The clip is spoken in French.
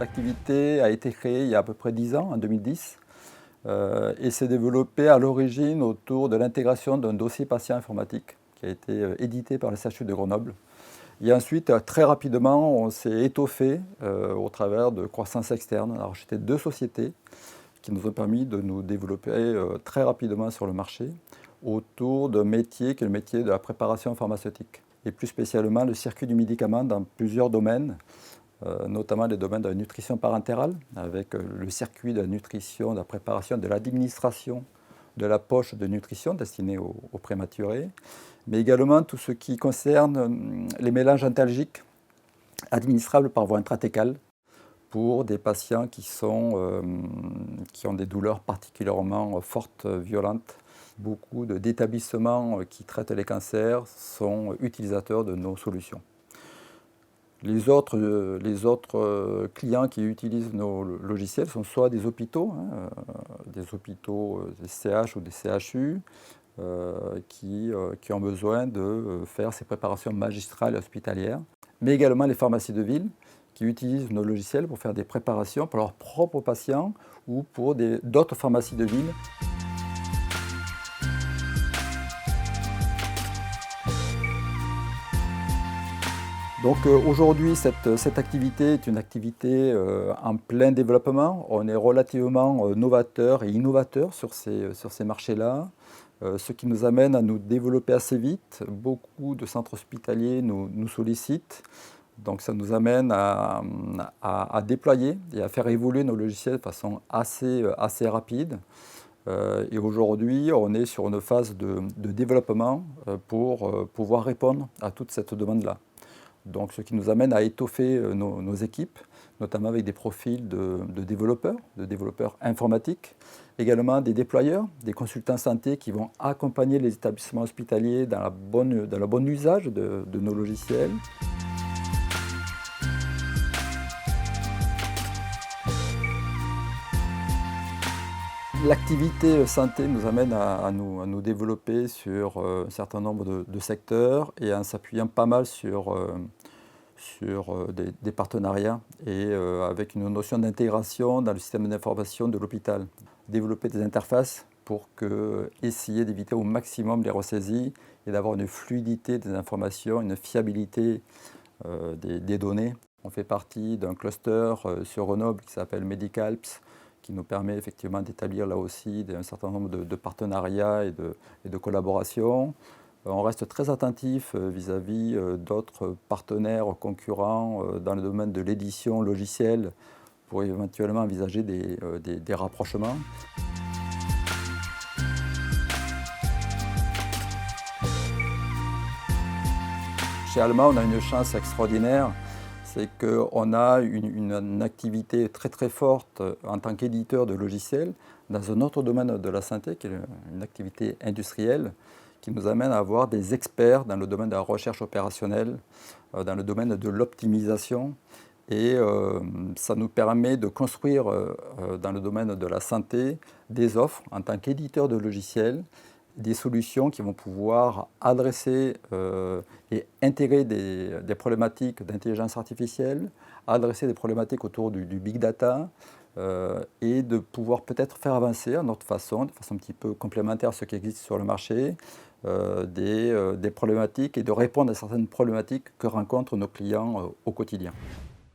L'activité a été créée il y a à peu près 10 ans, en 2010, et s'est développée à l'origine autour de l'intégration d'un dossier patient informatique qui a été édité par le CHU de Grenoble. Et ensuite, très rapidement, on s'est étoffé au travers de croissance externe. On a racheté 2 sociétés qui nous ont permis de nous développer très rapidement sur le marché autour d'un métier qui est le métier de la préparation pharmaceutique. Et plus spécialement le circuit du médicament dans plusieurs domaines, notamment les domaines de la nutrition parentérale, avec le circuit de la nutrition, de la préparation, de l'administration de la poche de nutrition destinée aux prématurés, mais également tout ce qui concerne les mélanges antalgiques administrables par voie intrathècale pour des patients qui ont des douleurs particulièrement fortes, violentes. Beaucoup d'établissements qui traitent les cancers sont utilisateurs de nos solutions. Les autres clients qui utilisent nos logiciels sont soit des hôpitaux, des CH ou des CHU, qui ont besoin de faire ces préparations magistrales et hospitalières, mais également les pharmacies de ville qui utilisent nos logiciels pour faire des préparations pour leurs propres patients ou pour d'autres pharmacies de ville. Donc aujourd'hui, cette activité est une activité en plein développement. On est relativement novateur et innovateur sur ces marchés-là, ce qui nous amène à nous développer assez vite. Beaucoup de centres hospitaliers nous sollicitent. Donc ça nous amène à déployer et à faire évoluer nos logiciels de façon assez rapide. Et aujourd'hui, on est sur une phase de développement pour pouvoir répondre à toute cette demande-là. Donc, ce qui nous amène à étoffer nos équipes, notamment avec des profils de développeurs informatiques, également des déployeurs, des consultants santé qui vont accompagner les établissements hospitaliers dans le bon usage de nos logiciels. L'activité santé nous amène à nous développer sur un certain nombre de secteurs et en s'appuyant pas mal sur des partenariats et avec une notion d'intégration dans le système d'information de l'hôpital. Développer des interfaces pour essayer d'éviter au maximum les ressaisies et d'avoir une fluidité des informations, une fiabilité des données. On fait partie d'un cluster sur Grenoble qui s'appelle Medicalps, qui nous permet effectivement d'établir là aussi un certain nombre de partenariats et de collaborations. On reste très attentif vis-à-vis d'autres partenaires concurrents dans le domaine de l'édition logicielle pour éventuellement envisager des rapprochements. Chez Alma, on a une chance extraordinaire, c'est qu'on a une activité très très forte en tant qu'éditeur de logiciels dans un autre domaine de la santé, qui est une activité industrielle, qui nous amène à avoir des experts dans le domaine de la recherche opérationnelle, dans le domaine de l'optimisation. Et ça nous permet de construire dans le domaine de la santé des offres en tant qu'éditeur de logiciels, des solutions qui vont pouvoir adresser et intégrer des problématiques d'intelligence artificielle, adresser des problématiques autour du big data, et de pouvoir peut-être faire avancer à notre façon, de façon un petit peu complémentaire à ce qui existe sur le marché, des problématiques et de répondre à certaines problématiques que rencontrent nos clients au quotidien.